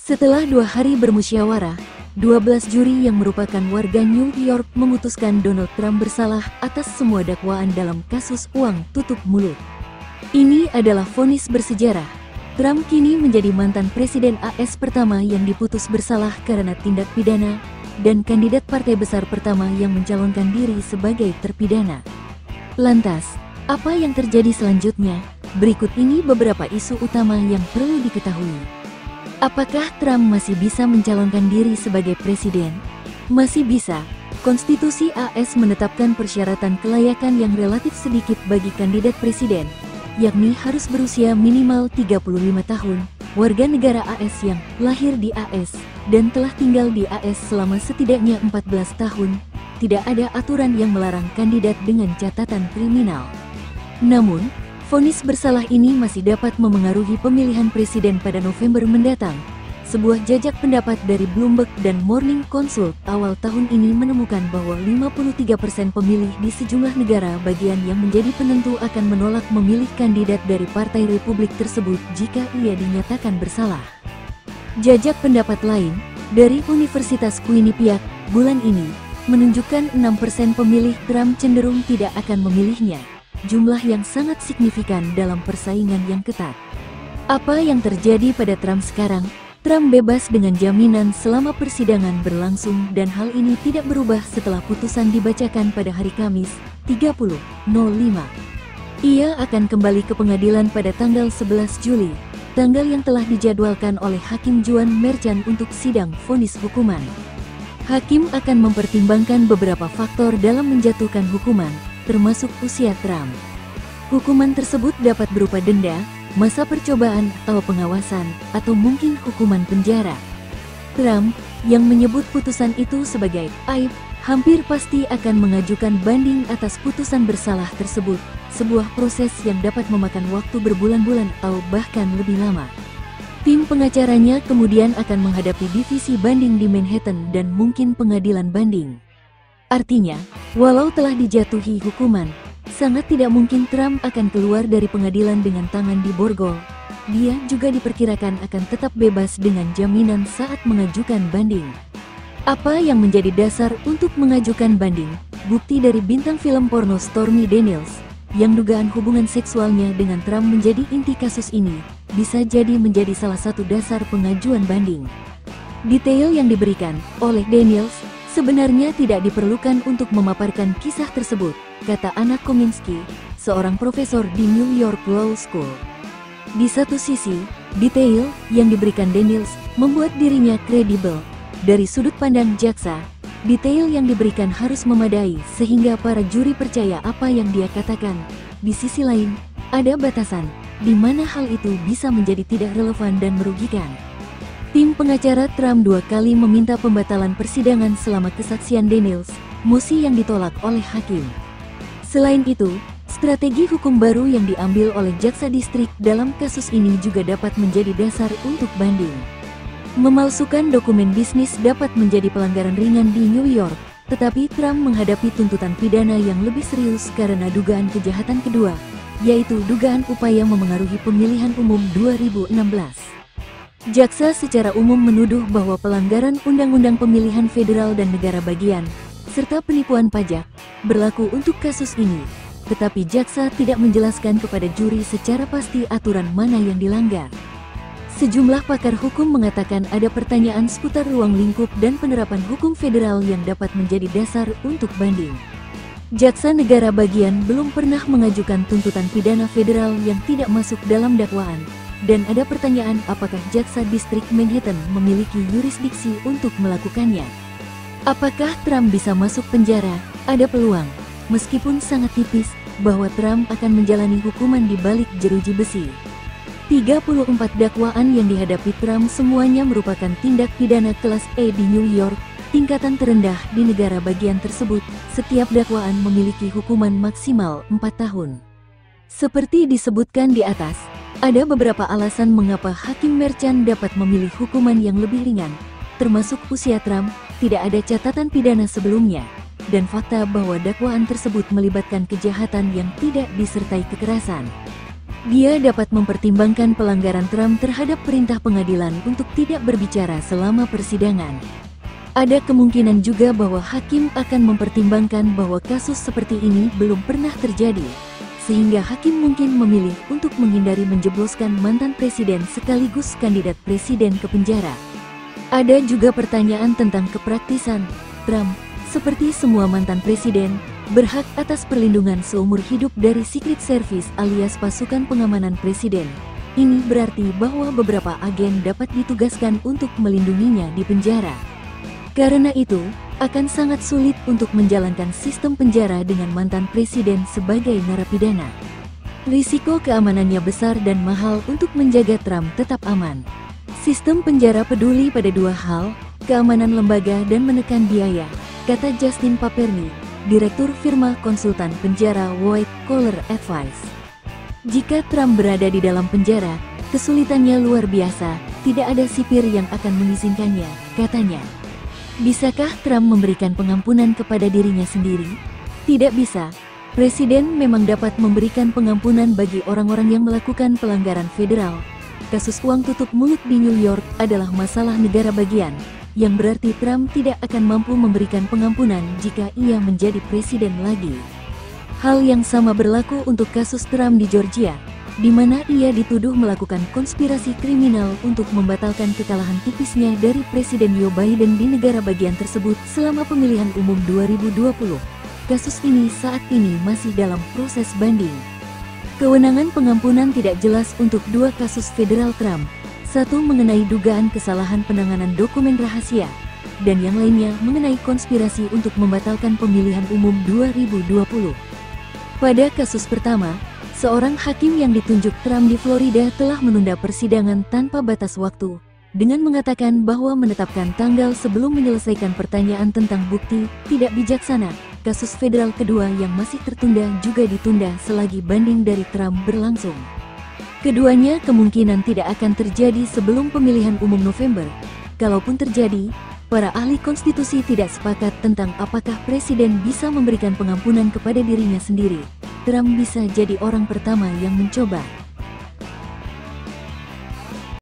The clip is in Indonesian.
Setelah 2 hari bermusyawarah, 12 juri yang merupakan warga New York memutuskan Donald Trump bersalah atas semua dakwaan dalam kasus uang tutup mulut. Ini adalah vonis bersejarah. Trump kini menjadi mantan presiden AS pertama yang diputus bersalah karena tindak pidana, dan kandidat partai besar pertama yang mencalonkan diri sebagai terpidana. Lantas, apa yang terjadi selanjutnya? Berikut ini beberapa isu utama yang perlu diketahui. Apakah Trump masih bisa mencalonkan diri sebagai presiden? Masih bisa. Konstitusi AS menetapkan persyaratan kelayakan yang relatif sedikit bagi kandidat presiden, yakni harus berusia minimal 35 tahun, warga negara AS yang lahir di AS, dan telah tinggal di AS selama setidaknya 14 tahun. Tidak ada aturan yang melarang kandidat dengan catatan kriminal. Namun, vonis bersalah ini masih dapat memengaruhi pemilihan presiden pada November mendatang. Sebuah jajak pendapat dari Bloomberg dan Morning Consult awal tahun ini menemukan bahwa 53% pemilih di sejumlah negara bagian yang menjadi penentu akan menolak memilih kandidat dari Partai Republik tersebut jika ia dinyatakan bersalah. Jajak pendapat lain, dari Universitas Quinnipiac, bulan ini, menunjukkan 6% pemilih Trump cenderung tidak akan memilihnya. Jumlah yang sangat signifikan dalam persaingan yang ketat. Apa yang terjadi pada Trump sekarang? Trump bebas dengan jaminan selama persidangan berlangsung dan hal ini tidak berubah setelah putusan dibacakan pada hari Kamis, 30.05. Ia akan kembali ke pengadilan pada tanggal 11 Juli, tanggal yang telah dijadwalkan oleh Hakim Juan Merchan untuk sidang vonis hukuman. Hakim akan mempertimbangkan beberapa faktor dalam menjatuhkan hukuman, termasuk usia Trump. Hukuman tersebut dapat berupa denda, masa percobaan atau pengawasan, atau mungkin hukuman penjara. Trump, yang menyebut putusan itu sebagai aib, hampir pasti akan mengajukan banding atas putusan bersalah tersebut, sebuah proses yang dapat memakan waktu berbulan-bulan atau bahkan lebih lama. Tim pengacaranya kemudian akan menghadapi divisi banding di Manhattan dan mungkin pengadilan banding. Artinya, walau telah dijatuhi hukuman, sangat tidak mungkin Trump akan keluar dari pengadilan dengan tangan di borgol. Dia juga diperkirakan akan tetap bebas dengan jaminan saat mengajukan banding. Apa yang menjadi dasar untuk mengajukan banding? Bukti dari bintang film porno Stormy Daniels, yang dugaan hubungan seksualnya dengan Trump menjadi inti kasus ini, bisa jadi menjadi salah satu dasar pengajuan banding. Detail yang diberikan oleh Daniels sebenarnya tidak diperlukan untuk memaparkan kisah tersebut, kata Anna Kominski, seorang profesor di New York Law School. Di satu sisi, detail yang diberikan Daniels membuat dirinya kredibel. Dari sudut pandang jaksa, detail yang diberikan harus memadai sehingga para juri percaya apa yang dia katakan. Di sisi lain, ada batasan, di mana hal itu bisa menjadi tidak relevan dan merugikan. Tim pengacara Trump 2 kali meminta pembatalan persidangan selama kesaksian Daniels, mosi yang ditolak oleh hakim. Selain itu, strategi hukum baru yang diambil oleh jaksa distrik dalam kasus ini juga dapat menjadi dasar untuk banding. Memalsukan dokumen bisnis dapat menjadi pelanggaran ringan di New York, tetapi Trump menghadapi tuntutan pidana yang lebih serius karena dugaan kejahatan kedua, yaitu dugaan upaya memengaruhi pemilihan umum 2016. Jaksa secara umum menuduh bahwa pelanggaran Undang-Undang Pemilihan Federal dan Negara Bagian, serta penipuan pajak, berlaku untuk kasus ini, tetapi jaksa tidak menjelaskan kepada juri secara pasti aturan mana yang dilanggar. Sejumlah pakar hukum mengatakan ada pertanyaan seputar ruang lingkup dan penerapan hukum federal yang dapat menjadi dasar untuk banding. Jaksa negara bagian belum pernah mengajukan tuntutan pidana federal yang tidak masuk dalam dakwaan, dan ada pertanyaan apakah jaksa distrik Manhattan memiliki yurisdiksi untuk melakukannya. Apakah Trump bisa masuk penjara? Ada peluang, meskipun sangat tipis, bahwa Trump akan menjalani hukuman di balik jeruji besi. 34 dakwaan yang dihadapi Trump semuanya merupakan tindak pidana kelas E di New York, tingkatan terendah di negara bagian tersebut. Setiap dakwaan memiliki hukuman maksimal 4 tahun. Seperti disebutkan di atas, ada beberapa alasan mengapa Hakim Merchan dapat memilih hukuman yang lebih ringan, termasuk usia Trump, tidak ada catatan pidana sebelumnya, dan fakta bahwa dakwaan tersebut melibatkan kejahatan yang tidak disertai kekerasan. Dia dapat mempertimbangkan pelanggaran Trump terhadap perintah pengadilan untuk tidak berbicara selama persidangan. Ada kemungkinan juga bahwa hakim akan mempertimbangkan bahwa kasus seperti ini belum pernah terjadi, sehingga hakim mungkin memilih untuk menghindari menjebloskan mantan presiden sekaligus kandidat presiden ke penjara. Ada juga pertanyaan tentang kepraktisan. Trump, seperti semua mantan presiden, berhak atas perlindungan seumur hidup dari Secret Service alias pasukan pengamanan presiden. Ini berarti bahwa beberapa agen dapat ditugaskan untuk melindunginya di penjara. Karena itu, akan sangat sulit untuk menjalankan sistem penjara dengan mantan presiden sebagai narapidana. Risiko keamanannya besar dan mahal untuk menjaga Trump tetap aman. Sistem penjara peduli pada dua hal, keamanan lembaga dan menekan biaya, kata Justin Paperny, Direktur firma konsultan penjara White Collar Advice. Jika Trump berada di dalam penjara, kesulitannya luar biasa, tidak ada sipir yang akan mengizinkannya, katanya. Bisakah Trump memberikan pengampunan kepada dirinya sendiri? Tidak bisa. Presiden memang dapat memberikan pengampunan bagi orang-orang yang melakukan pelanggaran federal. Kasus uang tutup mulut di New York adalah masalah negara bagian, yang berarti Trump tidak akan mampu memberikan pengampunan jika ia menjadi presiden lagi. Hal yang sama berlaku untuk kasus Trump di Georgia, di mana ia dituduh melakukan konspirasi kriminal untuk membatalkan kekalahan tipisnya dari Presiden Joe Biden di negara bagian tersebut selama pemilihan umum 2020. Kasus ini saat ini masih dalam proses banding. Kewenangan pengampunan tidak jelas untuk dua kasus federal Trump. Satu mengenai dugaan kesalahan penanganan dokumen rahasia, dan yang lainnya mengenai konspirasi untuk membatalkan pemilihan umum 2020. Pada kasus pertama, seorang hakim yang ditunjuk Trump di Florida telah menunda persidangan tanpa batas waktu, dengan mengatakan bahwa menetapkan tanggal sebelum menyelesaikan pertanyaan tentang bukti tidak bijaksana. Kasus federal kedua yang masih tertunda juga ditunda selagi banding dari Trump berlangsung. Keduanya kemungkinan tidak akan terjadi sebelum pemilihan umum November. Kalaupun terjadi, para ahli konstitusi tidak sepakat tentang apakah presiden bisa memberikan pengampunan kepada dirinya sendiri. Trump bisa jadi orang pertama yang mencoba.